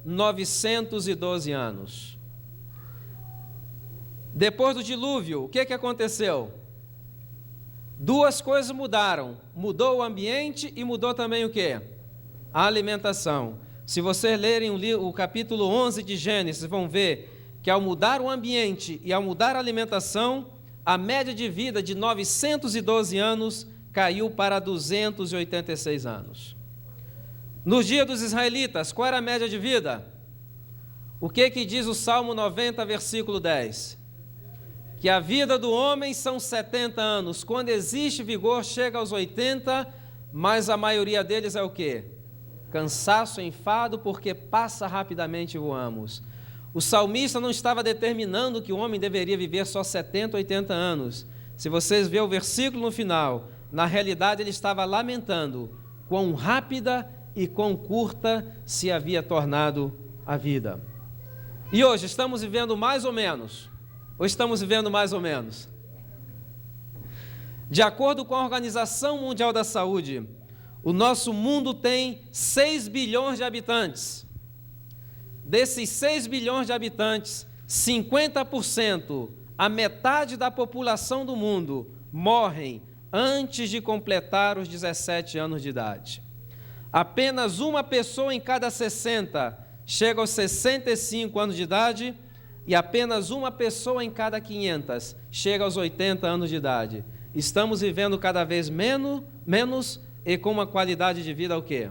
912 anos. Depois do dilúvio, o que aconteceu? Duas coisas mudaram. Mudou o ambiente e mudou também o quê? A alimentação. Se vocês lerem o capítulo 11 de Gênesis, vão ver que ao mudar o ambiente e ao mudar a alimentação, a média de vida de 912 anos caiu para 286 anos. Nos dias dos israelitas, qual era a média de vida? O que diz o Salmo 90, versículo 10? Que a vida do homem são 70 anos. Quando existe vigor, chega aos 80, mas a maioria deles é o quê? Cansaço, enfado, porque passa rapidamente e voamos. O salmista não estava determinando que o homem deveria viver só 70, 80 anos. Se vocês verem o versículo no final, na realidade ele estava lamentando quão rápida e quão curta se havia tornado a vida. E hoje estamos vivendo mais ou menos? Ou estamos vivendo mais ou menos? De acordo com a Organização Mundial da Saúde, o nosso mundo tem 6 bilhões de habitantes. Desses 6 bilhões de habitantes, 50%, a metade da população do mundo, morrem antes de completar os 17 anos de idade. Apenas uma pessoa em cada 60 chega aos 65 anos de idade e apenas uma pessoa em cada 500 chega aos 80 anos de idade. Estamos vivendo cada vez menos e com uma qualidade de vida o quê?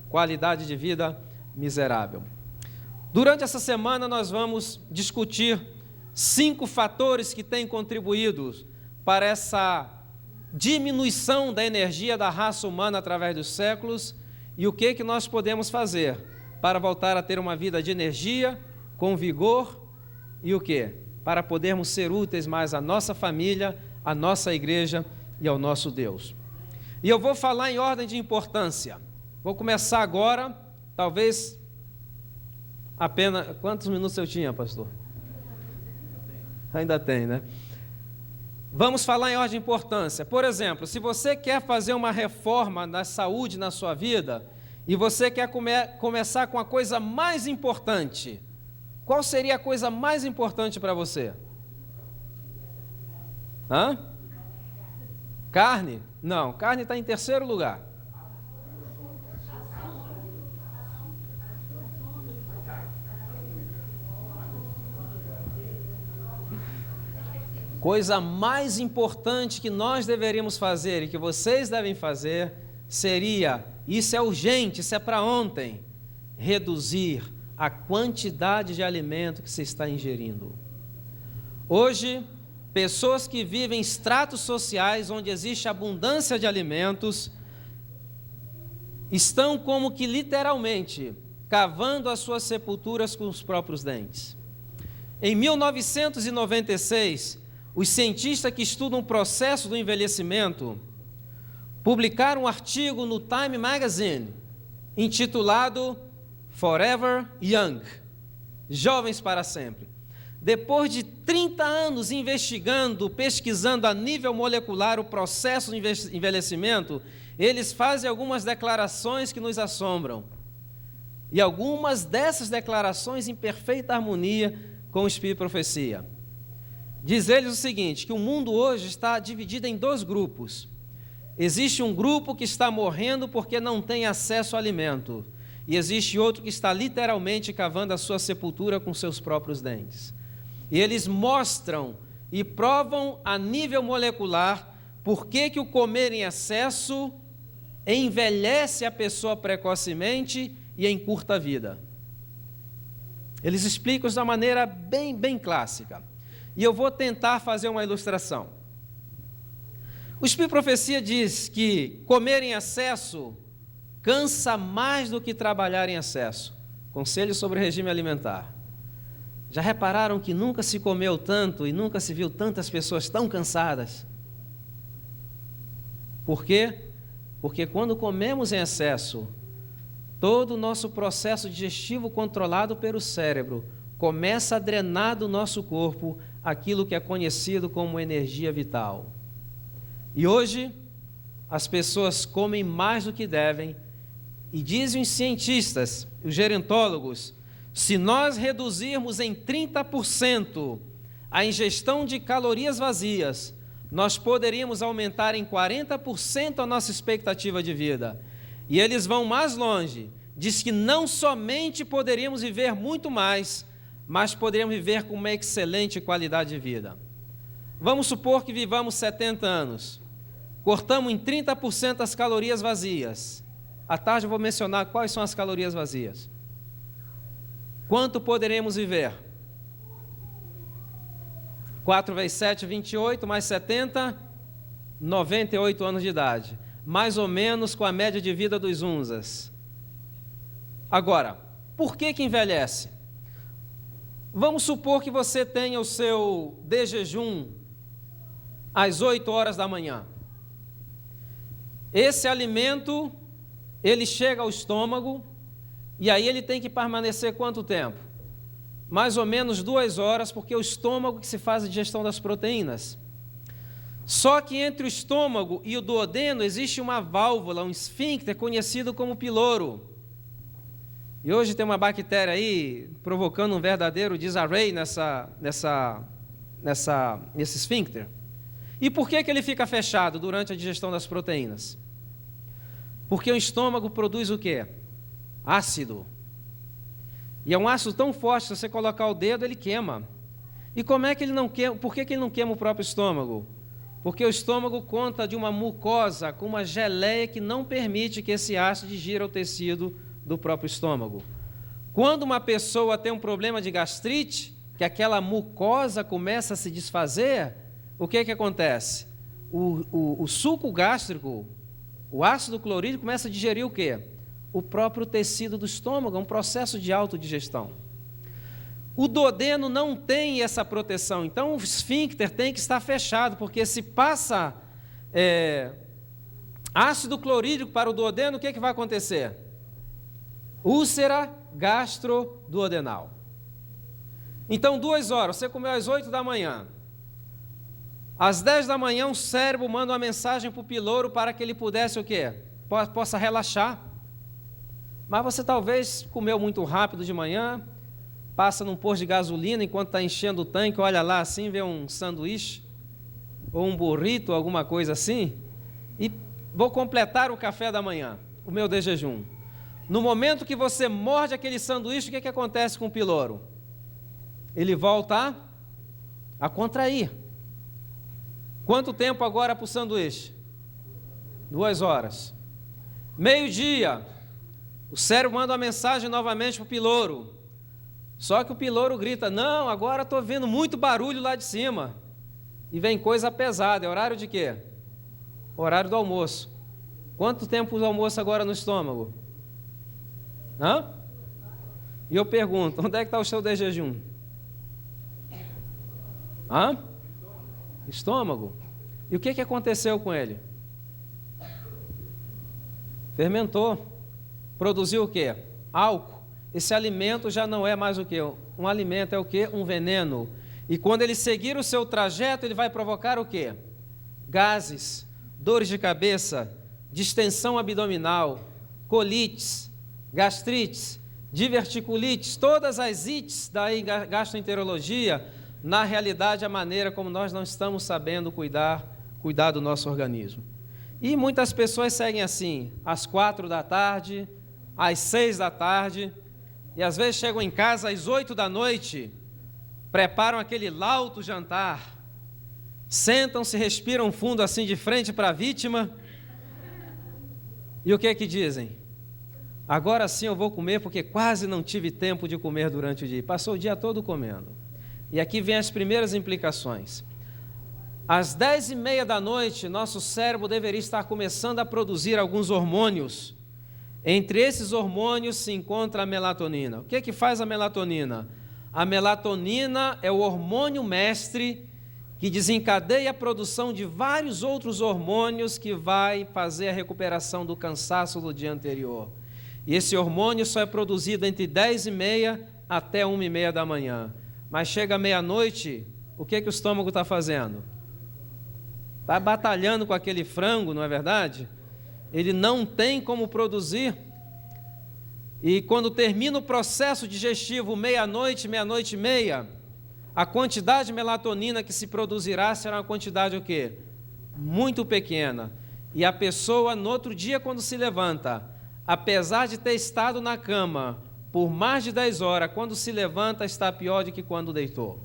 Qualidade de vida miserável. Durante essa semana nós vamos discutir 5 fatores que têm contribuído para essa diminuição da energia da raça humana através dos séculos e o que nós podemos fazer para voltar a ter uma vida de energia, com vigor e o quê? Para podermos ser úteis mais à nossa família, à nossa igreja e ao nosso Deus. E eu vou falar em ordem de importância. Vou começar agora, talvez apenas... Quantos minutos eu tinha, pastor? Ainda tem, né? Vamos falar em ordem de importância. Por exemplo, se você quer fazer uma reforma na saúde na sua vida e você quer começar com a coisa mais importante, qual seria a coisa mais importante para você? Carne? Não, carne está em terceiro lugar. Coisa mais importante que nós deveríamos fazer e que vocês devem fazer seria, isso é urgente, isso é para ontem, reduzir a quantidade de alimento que você está ingerindo. Hoje, pessoas que vivem em estratos sociais onde existe abundância de alimentos, estão como que literalmente cavando as suas sepulturas com os próprios dentes. Em 1996, os cientistas que estudam o processo do envelhecimento publicaram um artigo no Time Magazine intitulado Forever Young, Jovens para Sempre. Depois de 30 anos investigando, pesquisando a nível molecular o processo do envelhecimento, eles fazem algumas declarações que nos assombram. E algumas dessas declarações em perfeita harmonia com o Espírito de Profecia. Diz eles o seguinte, que o mundo hoje está dividido em 2 grupos. Existe um grupo que está morrendo porque não tem acesso ao alimento. E existe outro que está literalmente cavando a sua sepultura com seus próprios dentes. E eles mostram e provam a nível molecular por que o comer em excesso envelhece a pessoa precocemente e encurta a vida. Eles explicam isso de uma maneira bem clássica. E eu vou tentar fazer uma ilustração. O Espírito de Profecia diz que comer em excesso cansa mais do que trabalhar em excesso. Conselho sobre regime alimentar. Já repararam que nunca se comeu tanto e nunca se viu tantas pessoas tão cansadas? Por quê? Porque quando comemos em excesso, todo o nosso processo digestivo controlado pelo cérebro começa a drenar do nosso corpo aquilo que é conhecido como energia vital. E hoje, as pessoas comem mais do que devem E dizem os cientistas, os gerontólogos, se nós reduzirmos em 30% a ingestão de calorias vazias, nós poderíamos aumentar em 40% a nossa expectativa de vida. E eles vão mais longe, diz que não somente poderíamos viver muito mais, mas poderíamos viver com uma excelente qualidade de vida. Vamos supor que vivamos 70 anos, cortamos em 30% as calorias vazias. À tarde eu vou mencionar quais são as calorias vazias. Quanto poderemos viver? 4 vezes 7, 28, mais 70, 98 anos de idade. Mais ou menos com a média de vida dos unzas. Agora, por que envelhece? Vamos supor que você tenha o seu de jejum às 8 horas da manhã. Esse alimento, ele chega ao estômago e aí ele tem que permanecer quanto tempo? Mais ou menos 2 horas, porque é o estômago que se faz a digestão das proteínas. Só que entre o estômago e o duodeno existe uma válvula, um esfíncter conhecido como piloro. E hoje tem uma bactéria aí provocando um verdadeiro disarray nesse esfíncter. E por que ele fica fechado durante a digestão das proteínas? Porque o estômago produz o quê? Ácido. E é um ácido tão forte, se você colocar o dedo, ele queima. E como é que ele não queima? Por que ele não queima o próprio estômago? Porque o estômago conta de uma mucosa com uma geleia que não permite que esse ácido digira o tecido do próprio estômago. Quando uma pessoa tem um problema de gastrite, que aquela mucosa começa a se desfazer, o que acontece? O suco gástrico, o ácido clorídrico começa a digerir o quê? O próprio tecido do estômago, é um processo de autodigestão. O duodeno não tem essa proteção, então o esfíncter tem que estar fechado, porque se passa ácido clorídrico para o duodeno, o que vai acontecer? Úlcera gastroduodenal. Então, 2 horas, você comeu às 8 da manhã. Às 10 da manhã, o cérebro manda uma mensagem para o piloro para que ele pudesse o quê? Possa relaxar. Mas você talvez comeu muito rápido de manhã, passa num posto de gasolina enquanto está enchendo o tanque, olha lá assim, vê um sanduíche, ou um burrito, alguma coisa assim, e vou completar o café da manhã, o meu de jejum. No momento que você morde aquele sanduíche, o que acontece com o piloro? Ele volta a contrair. Quanto tempo agora para o sanduíche? 2 horas. Meio-dia, o cérebro manda uma mensagem novamente para o piloro. Só que o piloro grita, não, agora estou vendo muito barulho lá de cima. E vem coisa pesada, é horário de quê? Horário do almoço. Quanto tempo do almoço agora no estômago? Hã? E eu pergunto, onde é que está o seu de jejum? Hã? Estômago. E o que aconteceu com ele? Fermentou. Produziu o quê? Álcool. Esse alimento já não é mais o quê? Um alimento é o quê? Um veneno. E quando ele seguir o seu trajeto, ele vai provocar o quê? Gases, dores de cabeça, distensão abdominal, colites, gastrites, diverticulites, todas as ites da gastroenterologia, na realidade, a maneira como nós não estamos sabendo cuidar do nosso organismo. E muitas pessoas seguem assim, às 4 da tarde, às 6 da tarde, e às vezes chegam em casa às 8 da noite, preparam aquele lauto jantar, sentam-se, respiram fundo assim de frente para a vítima, e o que dizem? Agora sim eu vou comer porque quase não tive tempo de comer durante o dia. Passou o dia todo comendo. E aqui vem as primeiras implicações. Às 10h30 da noite, nosso cérebro deveria estar começando a produzir alguns hormônios. Entre esses hormônios se encontra a melatonina. O que faz a melatonina? A melatonina é o hormônio mestre que desencadeia a produção de vários outros hormônios que vai fazer a recuperação do cansaço do dia anterior. E esse hormônio só é produzido entre 10h30 até 1h30 da manhã. Mas chega meia-noite, o que o estômago está fazendo? Está batalhando com aquele frango, não é verdade? Ele não tem como produzir e quando termina o processo digestivo, meia-noite, meia-noite e meia, a quantidade de melatonina que se produzirá será uma quantidade o quê? Muito pequena. E a pessoa, no outro dia, quando se levanta, apesar de ter estado na cama por mais de 10 horas, quando se levanta, está pior do que quando deitou.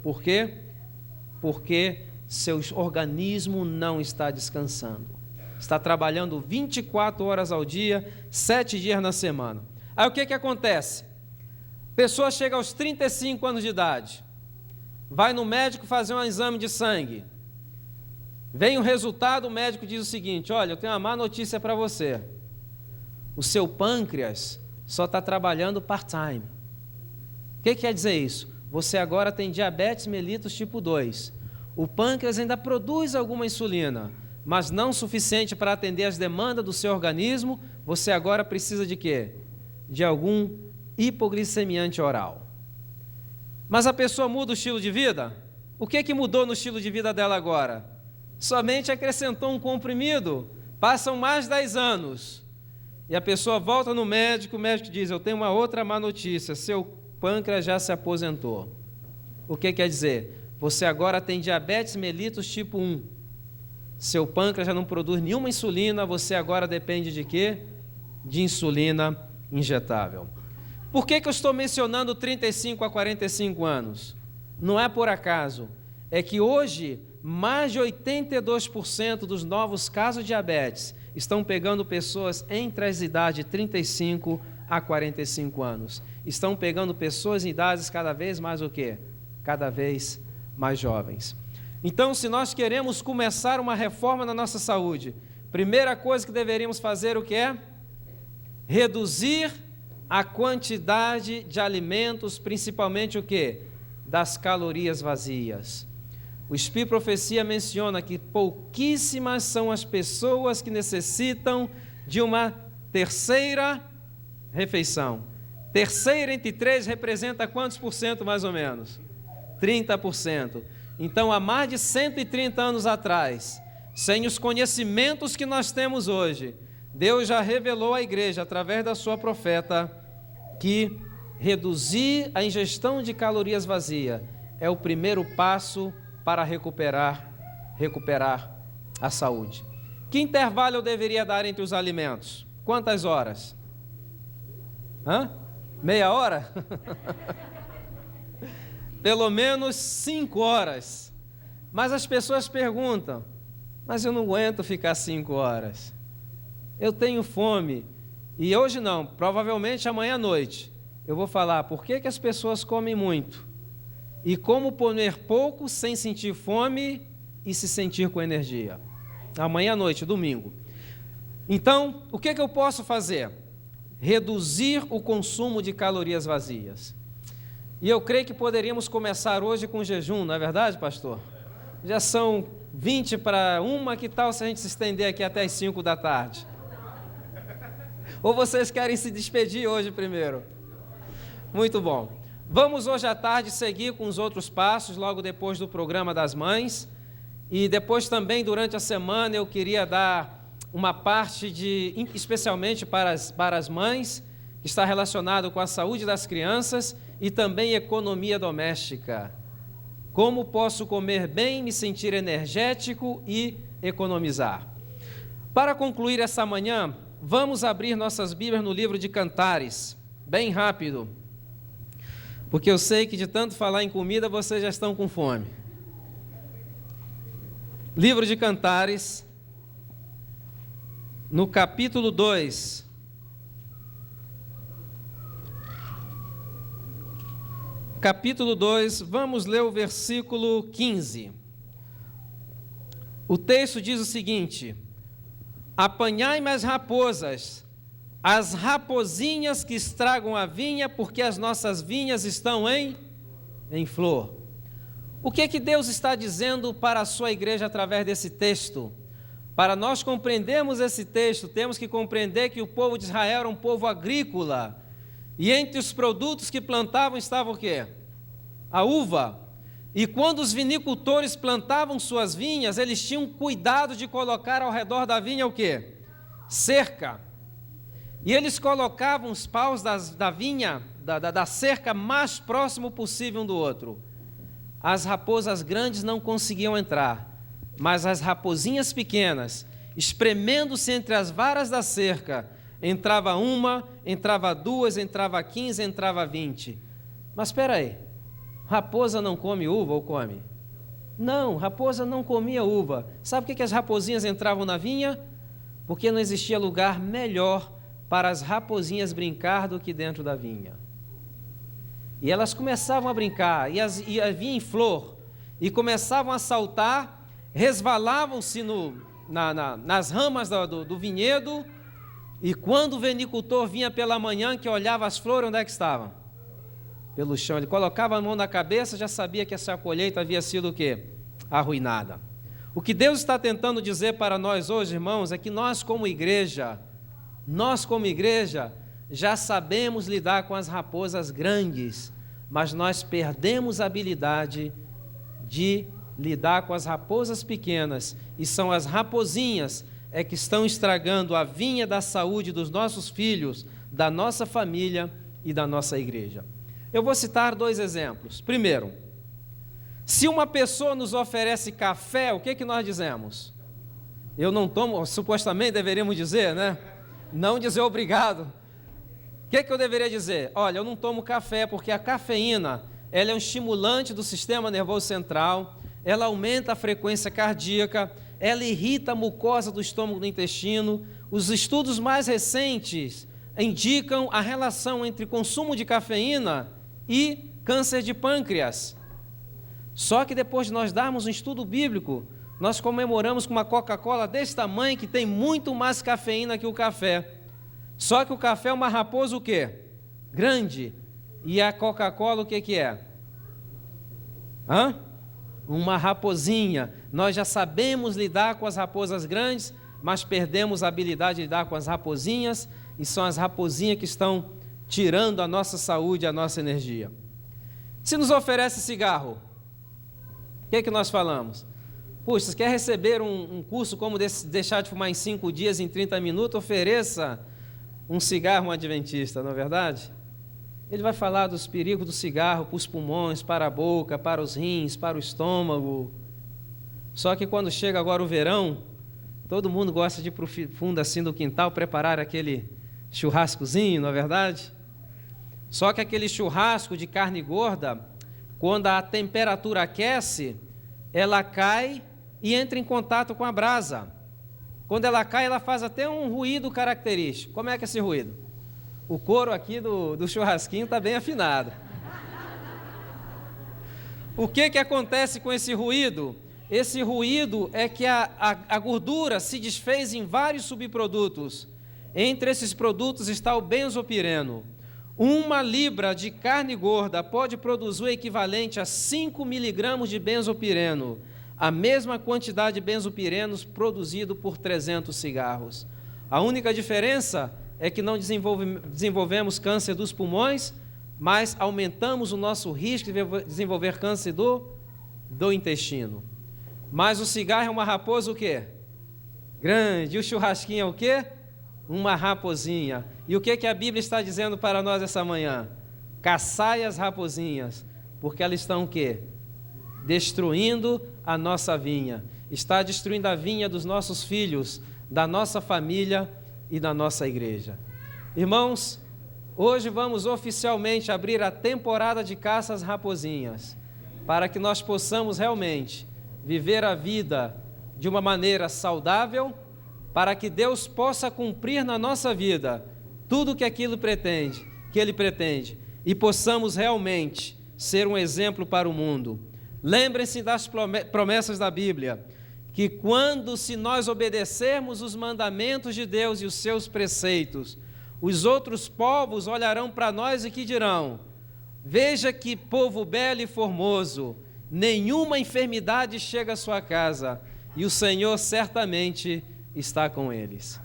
Por quê? Porque seu organismo não está descansando. Está trabalhando 24 horas ao dia, 7 dias na semana. Aí o que acontece? A pessoa chega aos 35 anos de idade, vai no médico fazer um exame de sangue. Vem o resultado, o médico diz o seguinte: olha, eu tenho uma má notícia para você. O seu pâncreas só está trabalhando part-time. O que quer dizer isso? Você agora tem diabetes mellitus tipo 2. O pâncreas ainda produz alguma insulina, mas não suficiente para atender as demandas do seu organismo. Você agora precisa de quê? De algum hipoglicemiante oral. Mas a pessoa muda o estilo de vida? O que mudou no estilo de vida dela agora? Somente acrescentou um comprimido. Passam mais de 10 anos. E a pessoa volta no médico, o médico diz: eu tenho uma outra má notícia, seu pâncreas já se aposentou. O que quer dizer? Você agora tem diabetes mellitus tipo 1. Seu pâncreas já não produz nenhuma insulina, você agora depende de quê? De insulina injetável. Por que eu estou mencionando 35 a 45 anos? Não é por acaso. É que hoje, mais de 82% dos novos casos de diabetes estão pegando pessoas entre as idades de 35 a 45 anos. Estão pegando pessoas em idades cada vez mais o quê? Cada vez mais jovens. Então, se nós queremos começar uma reforma na nossa saúde, primeira coisa que deveríamos fazer o que é? Reduzir a quantidade de alimentos, principalmente o quê? Das calorias vazias. O Espírito Profecia menciona que pouquíssimas são as pessoas que necessitam de uma terceira refeição. Terceira entre 3 representa quantos por cento mais ou menos? 30%. Então, há mais de 130 anos atrás, sem os conhecimentos que nós temos hoje, Deus já revelou à igreja, através da sua profeta, que reduzir a ingestão de calorias vazias é o primeiro passo para recuperar a saúde. Que intervalo eu deveria dar entre os alimentos? Quantas horas? Meia hora? Pelo menos 5 horas. Mas as pessoas perguntam: mas eu não aguento ficar 5 horas. Eu tenho fome. E hoje não, provavelmente amanhã à noite, eu vou falar por que as pessoas comem muito e como comer pouco sem sentir fome e se sentir com energia. Amanhã à noite, domingo. Então, o que eu posso fazer? Reduzir o consumo de calorias vazias. E eu creio que poderíamos começar hoje com jejum, não é verdade, pastor? Já são 20 para 1, que tal se a gente se estender aqui até as 5 da tarde? Ou vocês querem se despedir hoje primeiro? Muito bom. Vamos hoje à tarde seguir com os outros passos, logo depois do programa das mães. E depois também, durante a semana, eu queria dar uma parte especialmente para as mães, que está relacionado com a saúde das crianças e também economia doméstica. Como posso comer bem, me sentir energético e economizar? Para concluir essa manhã, vamos abrir nossas Bíblias no livro de Cantares, bem rápido, porque eu sei que de tanto falar em comida, vocês já estão com fome. Livro de Cantares, no capítulo 2. Capítulo 2, vamos ler o versículo 15. O texto diz o seguinte: apanhai-me as raposas, as rapozinhas que estragam a vinha, porque as nossas vinhas estão em flor. O que Deus está dizendo para a sua igreja através desse texto? Para nós compreendermos esse texto, temos que compreender que o povo de Israel era um povo agrícola, e entre os produtos que plantavam estava o quê? A uva. E quando os vinicultores plantavam suas vinhas, eles tinham cuidado de colocar ao redor da vinha o quê? Cerca. E eles colocavam os paus da vinha, da cerca, mais próximo possível um do outro. As raposas grandes não conseguiam entrar, mas as raposinhas pequenas, espremendo-se entre as varas da cerca, entrava uma, entrava duas, entrava 15, entrava 20. Mas espera aí, raposa não come uva ou come? Não, raposa não comia uva. Sabe por que as raposinhas entravam na vinha? Porque não existia lugar melhor para as raposinhas brincar do que dentro da vinha. E elas começavam a brincar, e a vinha em flor, e começavam a saltar, resvalavam-se nas ramas do vinhedo, e quando o vinicultor vinha pela manhã, que olhava as flores, onde é que estavam? Pelo chão. Ele colocava a mão na cabeça, já sabia que essa colheita havia sido o quê? Arruinada. O que Deus está tentando dizer para nós hoje, irmãos, é que nós como igreja, já sabemos lidar com as raposas grandes, mas nós perdemos a habilidade de lidar com as raposas pequenas, e são as raposinhas que estão estragando a vinha da saúde dos nossos filhos, da nossa família e da nossa igreja. Eu vou citar 2 exemplos. Primeiro, se uma pessoa nos oferece café, o que nós dizemos? Eu não tomo, supostamente deveríamos dizer, né? Não dizer obrigado. O que eu deveria dizer? Olha, eu não tomo café porque a cafeína, ela é um estimulante do sistema nervoso central, ela aumenta a frequência cardíaca, ela irrita a mucosa do estômago e do intestino. Os estudos mais recentes indicam a relação entre consumo de cafeína e câncer de pâncreas. Só que depois de nós darmos um estudo bíblico, nós comemoramos com uma Coca-Cola desse tamanho que tem muito mais cafeína que o café. Só que o café é uma raposa o quê? Grande. E a Coca-Cola o que é? Uma raposinha. Nós já sabemos lidar com as raposas grandes, mas perdemos a habilidade de lidar com as raposinhas, e são as raposinhas que estão tirando a nossa saúde, a nossa energia. Se nos oferece cigarro, o que nós falamos? Puxa, você quer receber um curso como deixar de fumar em 5 dias, em 30 minutos? Ofereça um cigarro a um adventista, não é verdade? Ele vai falar dos perigos do cigarro para os pulmões, para a boca, para os rins, para o estômago. Só que quando chega agora o verão, todo mundo gosta de ir para o fundo assim do quintal, preparar aquele churrascozinho, não é verdade? Só que aquele churrasco de carne gorda, quando a temperatura aquece, ela cai e entra em contato com a brasa. Quando ela cai, ela faz até um ruído característico. Como é que é esse ruído? O couro aqui do churrasquinho está bem afinado. O que acontece com esse ruído? Esse ruído é que a gordura se desfez em vários subprodutos. Entre esses produtos está o benzopireno. 1 libra de carne gorda pode produzir o equivalente a 5 miligramas de benzopireno, a mesma quantidade de benzopirenos produzido por 300 cigarros. A única diferença é que não desenvolvemos câncer dos pulmões, mas aumentamos o nosso risco de desenvolver câncer do intestino. Mas o cigarro é uma raposa o quê? Grande. E o churrasquinho é o quê? Uma raposinha. E o que a Bíblia está dizendo para nós essa manhã? Caçai as raposinhas, porque elas estão o quê? Destruindo a nossa vinha. Está destruindo a vinha dos nossos filhos, da nossa família e da nossa igreja. Irmãos, hoje vamos oficialmente abrir a temporada de caça às raposinhas, para que nós possamos realmente viver a vida de uma maneira saudável, para que Deus possa cumprir na nossa vida tudo o que Ele pretende, e possamos realmente ser um exemplo para o mundo. Lembrem-se das promessas da Bíblia, que se nós obedecermos os mandamentos de Deus e os seus preceitos, os outros povos olharão para nós e que dirão: veja que povo belo e formoso, nenhuma enfermidade chega à sua casa, e o Senhor certamente está com eles.